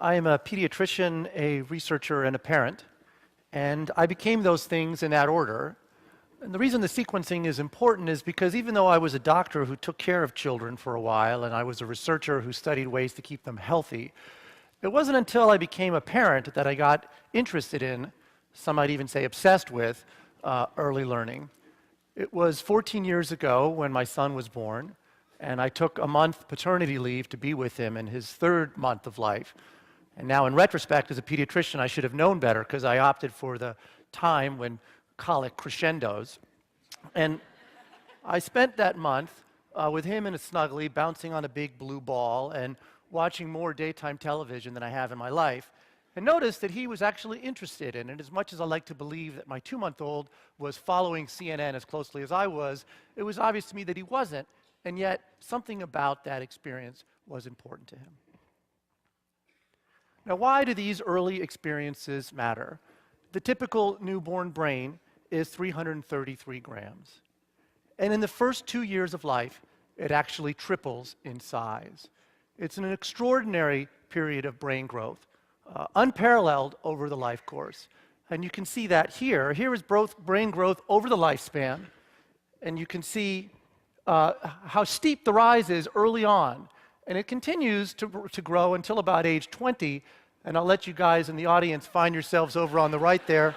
I am a pediatrician, a researcher, and a parent, and I became those things in that order. And the reason the sequencing is important is because even though I was a doctor who took care of children for a while, and I was a researcher who studied ways to keep them healthy, it wasn't until I became a parent that I got interested in, some might even say obsessed with, early learning. It was 14 years ago when my son was born, and I took a month paternity leave to be with him in his third month of life. And now, in retrospect, as a pediatrician, I should have known better because I opted for the time when colic crescendos. And I spent that month with him in a snuggly, bouncing on a big blue ball and watching more daytime television than I have in my life, and noticed that he was actually interested in it. As much as I like to believe that my 2-month-old was following CNN as closely as I was, it was obvious to me that he wasn't, and yet something about that experience was important to him. Now, why do these early experiences matter? The typical newborn brain is 333 grams. And in the first 2 years of life, it actually triples in size. It's an extraordinary period of brain growth, unparalleled over the life course. And you can see that here. Here is brain growth over the lifespan. And you can see how steep the rise is early on. And it continues to grow until about age 20. And I'll let you guys in the audience find yourselves over on the right there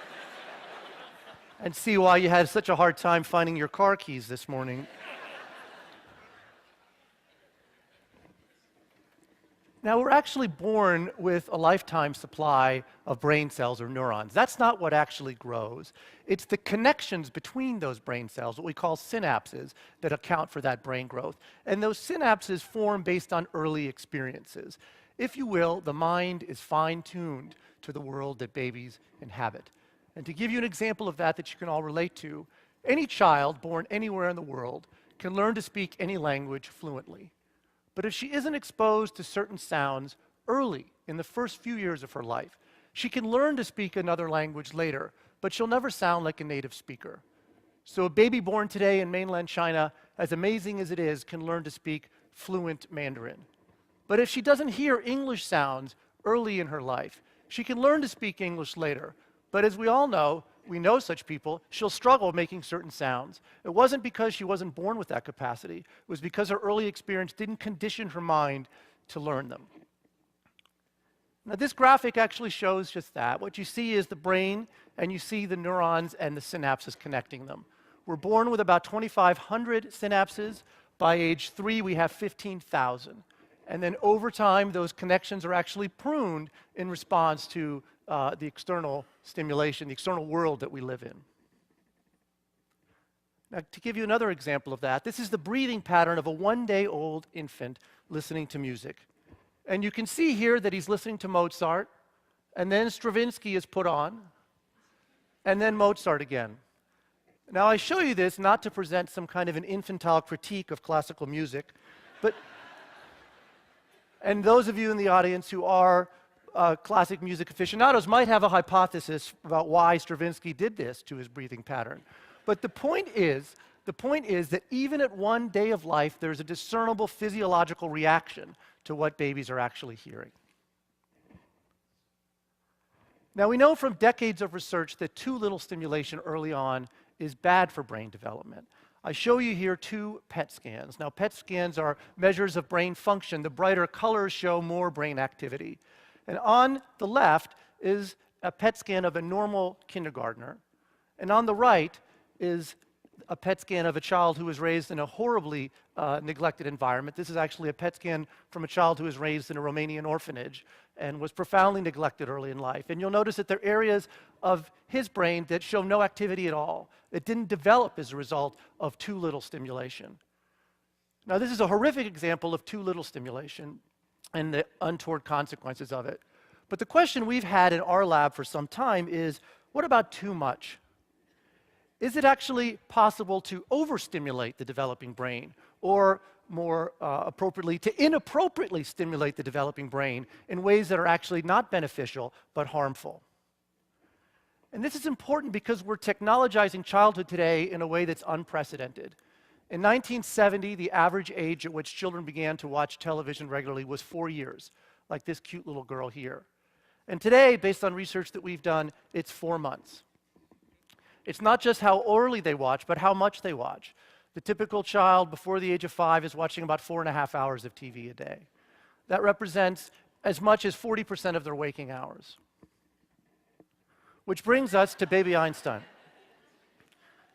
and see why you had such a hard time finding your car keys this morning. Now, we're actually born with a lifetime supply of brain cells or neurons. That's not what actually grows. It's the connections between those brain cells, what we call synapses, that account for that brain growth. And those synapses form based on early experiences. If you will, the mind is fine-tuned to the world that babies inhabit. And to give you an example of that you can all relate to, any child born anywhere in the world can learn to speak any language fluently. But if she isn't exposed to certain sounds early in the first few years of her life, she can learn to speak another language later, but she'll never sound like a native speaker. So a baby born today in mainland China, as amazing as it is, can learn to speak fluent Mandarin. But if she doesn't hear English sounds early in her life, she can learn to speak English later. But as we all know, we know such people, she'll struggle making certain sounds. It wasn't because she wasn't born with that capacity. It was because her early experience didn't condition her mind to learn them. Now, this graphic actually shows just that. What you see is the brain, and you see the neurons and the synapses connecting them. We're born with about 2,500 synapses. By age 3, we have 15,000. And then over time, those connections are actually pruned in response to the external stimulation, the external world that we live in. Now, to give you another example of that, this is the breathing pattern of a 1-day-old infant listening to music. And you can see here that he's listening to Mozart, and then Stravinsky is put on, and then Mozart again. Now, I show you this not to present some kind of an infantile critique of classical music, but and those of you in the audience who are classic music aficionados might have a hypothesis about why Stravinsky did this to his breathing pattern. But the point is that even at 1 day of life, there's a discernible physiological reaction to what babies are actually hearing. Now, we know from decades of research that too little stimulation early on is bad for brain development. I show you here 2 PET scans. Now, PET scans are measures of brain function. The brighter colors show more brain activity. And on the left is a PET scan of a normal kindergartner. And on the right is a PET scan of a child who was raised in a horribly neglected environment. This is actually a PET scan from a child who was raised in a Romanian orphanage and was profoundly neglected early in life. And you'll notice that there are areas of his brain that show no activity at all. It didn't develop as a result of too little stimulation. Now, this is a horrific example of too little stimulation and the untoward consequences of it. But the question we've had in our lab for some time is, what about too much? Is it actually possible to overstimulate the developing brain, or more appropriately, to inappropriately stimulate the developing brain in ways that are actually not beneficial but harmful? And this is important because we're technologizing childhood today in a way that's unprecedented. In 1970, the average age at which children began to watch television regularly was 4 years. like this cute little girl here. And today, based on research that we've done, it's 4 months. It's not just how early they watch, but how much they watch. The typical child before the age of 5 is watching about 4.5 hours of TV a day. That represents as much as 40% of their waking hours. Which brings us to Baby Einstein.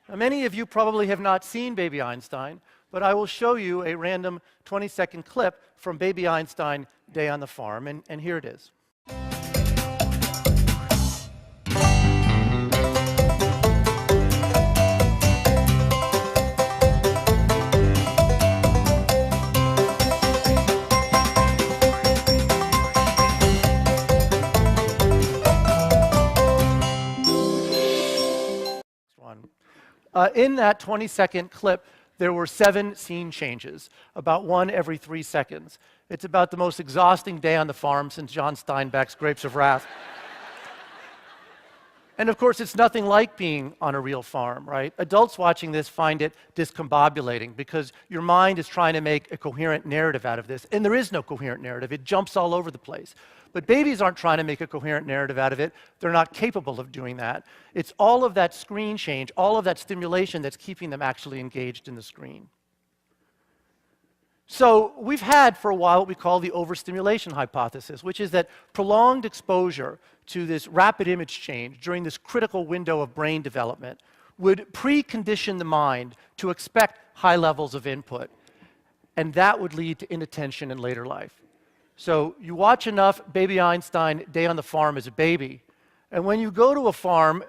Now, many of you probably have not seen Baby Einstein, but I will show you a random 20-second clip from Baby Einstein Day on the Farm, and here it is. In that 20-second clip, there were 7 scene changes, about 1 every 3 seconds. It's about the most exhausting day on the farm since John Steinbeck's Grapes of Wrath. And of course, it's nothing like being on a real farm, right? Adults watching this find it discombobulating because your mind is trying to make a coherent narrative out of this, and there is no coherent narrative. It jumps all over the place. But babies aren't trying to make a coherent narrative out of it. They're not capable of doing that. It's all of that screen change, all of that stimulation that's keeping them actually engaged in the screen. So we've had for a while what we call the overstimulation hypothesis, which is that prolonged exposure to this rapid image change during this critical window of brain development would precondition the mind to expect high levels of input, and that would lead to inattention in later life. So you watch enough Baby Einstein Day on the Farm as a baby, and when you go to a farm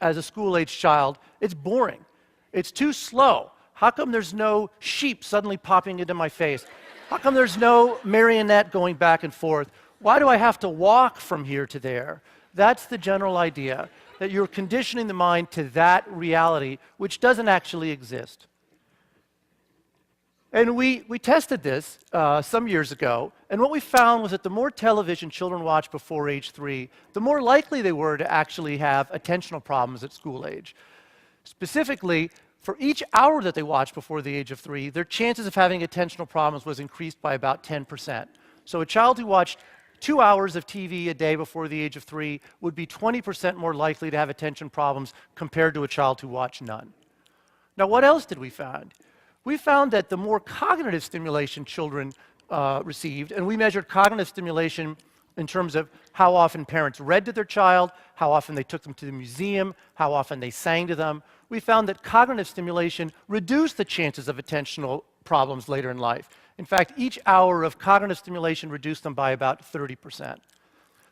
as a school-age child, it's boring. It's too slow. How come there's no sheep suddenly popping into my face? How come there's no marionette going back and forth? Why do I have to walk from here to there? That's the general idea, that you're conditioning the mind to that reality, which doesn't actually exist. And we tested this some years ago, and what we found was that the more television children watched before age 3, the more likely they were to actually have attentional problems at school age. Specifically, for each hour that they watched before the age of 3, their chances of having attentional problems was increased by about 10%. So a child who watched 2 hours of TV a day before the age of 3 would be 20% more likely to have attention problems compared to a child who watched none. Now, what else did we find? We found that the more cognitive stimulation children received, and we measured cognitive stimulation in terms of how often parents read to their child, how often they took them to the museum, how often they sang to them, we found that cognitive stimulation reduced the chances of attentional problems later in life. In fact, each hour of cognitive stimulation reduced them by about 30%.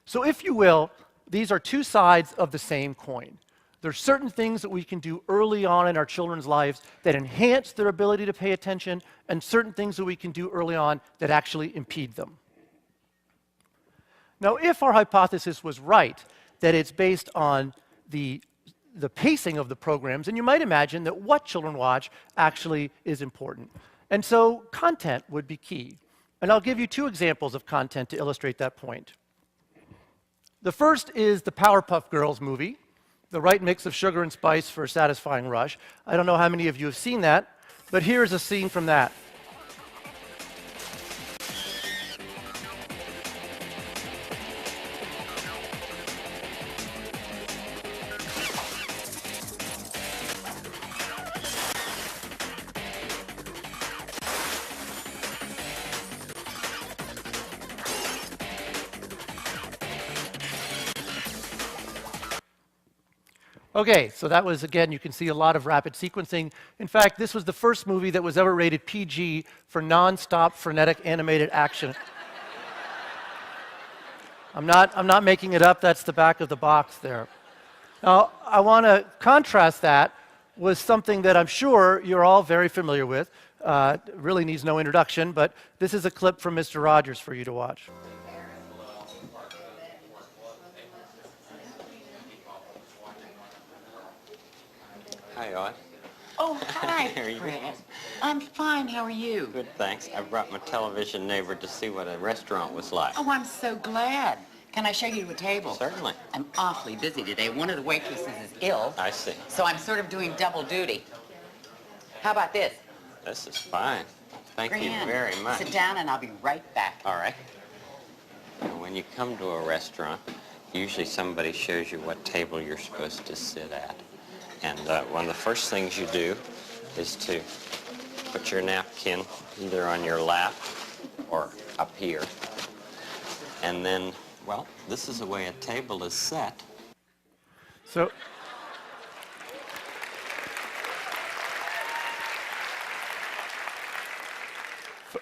So if you will, these are two sides of the same coin. There are certain things that we can do early on in our children's lives that enhance their ability to pay attention, and certain things that we can do early on that actually impede them. Now, if our hypothesis was right, that it's based on the pacing of the programs, and you might imagine that what children watch actually is important. And so content would be key. And I'll give you 2 examples of content to illustrate that point. The first is the Powerpuff Girls movie, the right mix of sugar and spice for a satisfying rush. I don't know how many of you have seen that, but here's a scene from that. Okay, so that was, again, you can see a lot of rapid sequencing. In fact, this was the first movie that was ever rated PG for non-stop frenetic animated action. I'm not making it up, that's the back of the box there. Now, I want to contrast that with something that I'm sure you're all very familiar with. Really needs no introduction, but this is a clip from Mr. Rogers for you to watch. Hi, Odd. Oh, hi, How are you? Fred. I'm fine. How are you? Good, thanks. I brought my television neighbor to see what a restaurant was like. Oh, I'm so glad. Can I show you to a table? Certainly. I'm awfully busy today. One of the waitresses is ill. I see. So I'm sort of doing double duty. How about this? This is fine. Thank you Grand. very much. Sit down and I'll be right back. All right. when you come to a restaurant, usually somebody shows you what table you're supposed to sit at. And one of the first things you do is to put your napkin either on your lap or up here. And then, well, this is the way a table is set. So,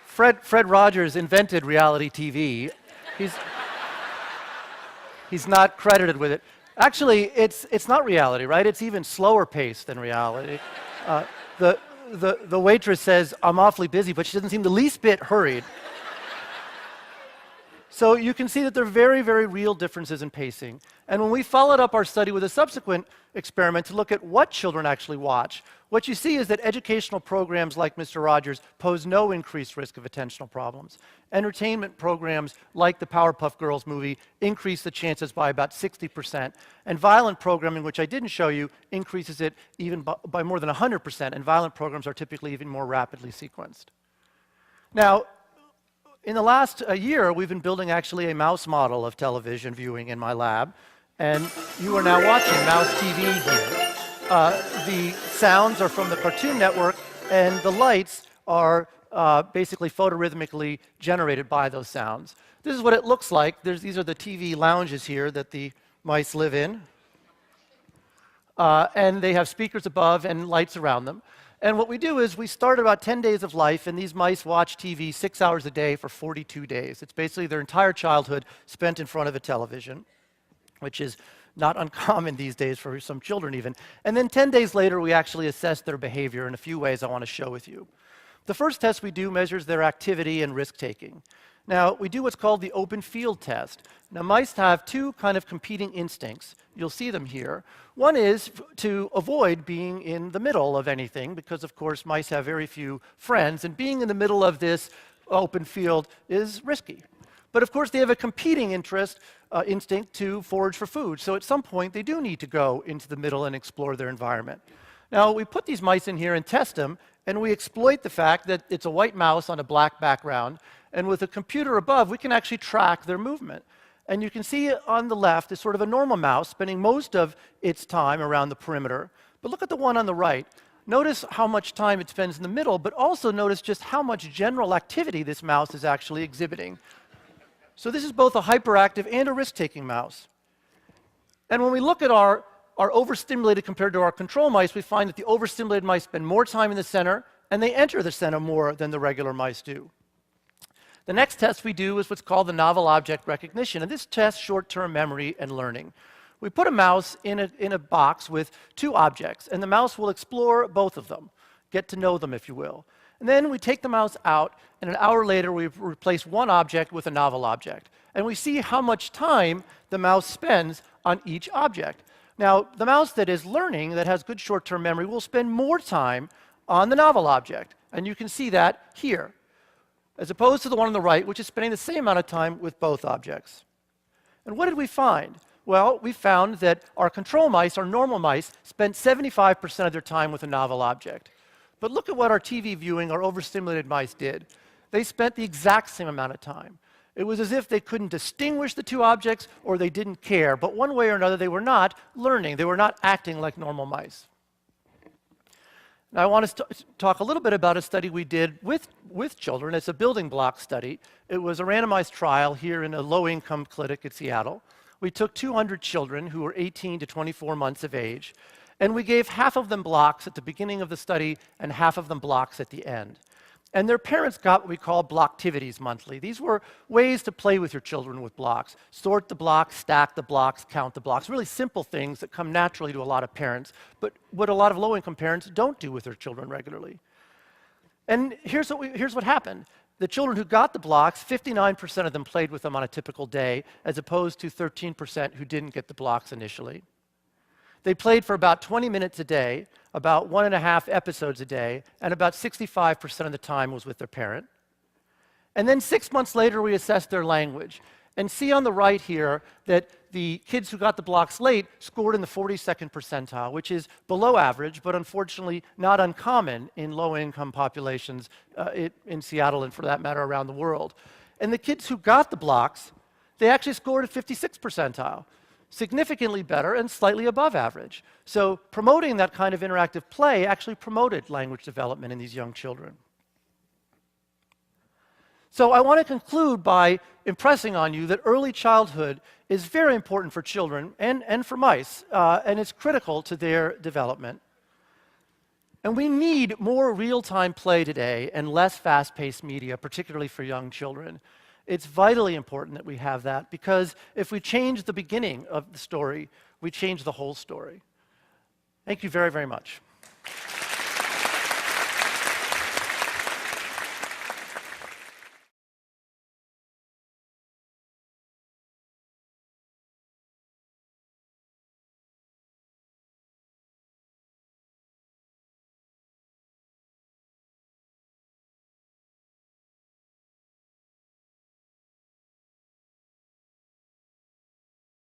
Fred Rogers invented reality TV. He's not credited with it. Actually, it's not reality, right? It's even slower paced than reality. The waitress says, "I'm awfully busy," but she doesn't seem the least bit hurried. So you can see that there are very, very real differences in pacing. And when we followed up our study with a subsequent experiment to look at what children actually watch, what you see is that educational programs like Mr. Rogers pose no increased risk of attentional problems. Entertainment programs like the Powerpuff Girls movie increase the chances by about 60%. And violent programming, which I didn't show you, increases it even by more than 100%. And violent programs are typically even more rapidly sequenced. Now, in the last year, we've been building actually a mouse model of television viewing in my lab, and you are now watching mouse TV here. The sounds are from the Cartoon Network, and the lights are basically photorhythmically generated by those sounds. This is what it looks like. These are the TV lounges here that the mice live in, and they have speakers above and lights around them. And what we do is we start about 10 days of life, and these mice watch TV 6 hours a day for 42 days. It's basically their entire childhood spent in front of a television, which is not uncommon these days for some children even. And then 10 days later, we actually assess their behavior in a few ways I want to share with you. The first test we do measures their activity and risk-taking. Now, we do what's called the open field test. Now, mice have two kind of competing instincts. You'll see them here. One is to avoid being in the middle of anything, because, of course, mice have very few friends, and being in the middle of this open field is risky. But, of course, they have a competing instinct to forage for food. So at some point, they do need to go into the middle and explore their environment. Now, we put these mice in here and test them, and we exploit the fact that it's a white mouse on a black background. And with a computer above, we can actually track their movement. And you can see on the left is sort of a normal mouse spending most of its time around the perimeter. But look at the one on the right. Notice how much time it spends in the middle, but also notice just how much general activity this mouse is actually exhibiting. So this is both a hyperactive and a risk-taking mouse. And when we look at our overstimulated compared to our control mice, we find that the overstimulated mice spend more time in the center, and they enter the center more than the regular mice do. The next test we do is what's called the novel object recognition, and this tests short-term memory and learning. We put a mouse in a box with two objects, and the mouse will explore both of them, get to know them, if you will. And then we take the mouse out, and an hour later we replace one object with a novel object. And we see how much time the mouse spends on each object. Now, the mouse that is learning, that has good short-term memory, will spend more time on the novel object. And you can see that here, as opposed to the one on the right, which is spending the same amount of time with both objects. And what did we find? Well, we found that our control mice, our normal mice, spent 75% of their time with a novel object. But look at what our TV viewing, our overstimulated mice did. They spent the exact same amount of time. It was as if they couldn't distinguish the two objects or they didn't care. But one way or another, they were not learning. They were not acting like normal mice. Now, I want to talk a little bit about a study we did with children. It's a building block study. It was a randomized trial here in a low-income clinic in Seattle. We took 200 children who were 18 to 24 months of age, and we gave half of them blocks at the beginning of the study and half of them blocks at the end. And their parents got what we call blocktivities monthly. These were ways to play with your children with blocks. Sort the blocks, stack the blocks, count the blocks. Really simple things that come naturally to a lot of parents, but what a lot of low-income parents don't do with their children regularly. And here's what happened. The children who got the blocks, 59% of them played with them on a typical day, as opposed to 13% who didn't get the blocks initially. They played for about 20 minutes a day, about 1.5 episodes a day, and about 65% of the time was with their parent. And then 6 months later, we assessed their language. And see on the right here that the kids who got the blocks late scored in the 42nd percentile, which is below average, but unfortunately not uncommon in low-income populations in Seattle and, for that matter, around the world. And the kids who got the blocks They actually scored at 56th percentile, significantly better and slightly above average. So promoting that kind of interactive play actually promoted language development in these young children. So I want to conclude by impressing on you that early childhood is very important for children and for mice, and it's critical to their development. And we need more real-time play today and less fast-paced media, particularly for young children. It's vitally important that we have that, because if we change the beginning of the story, we change the whole story. Thank you very, very much.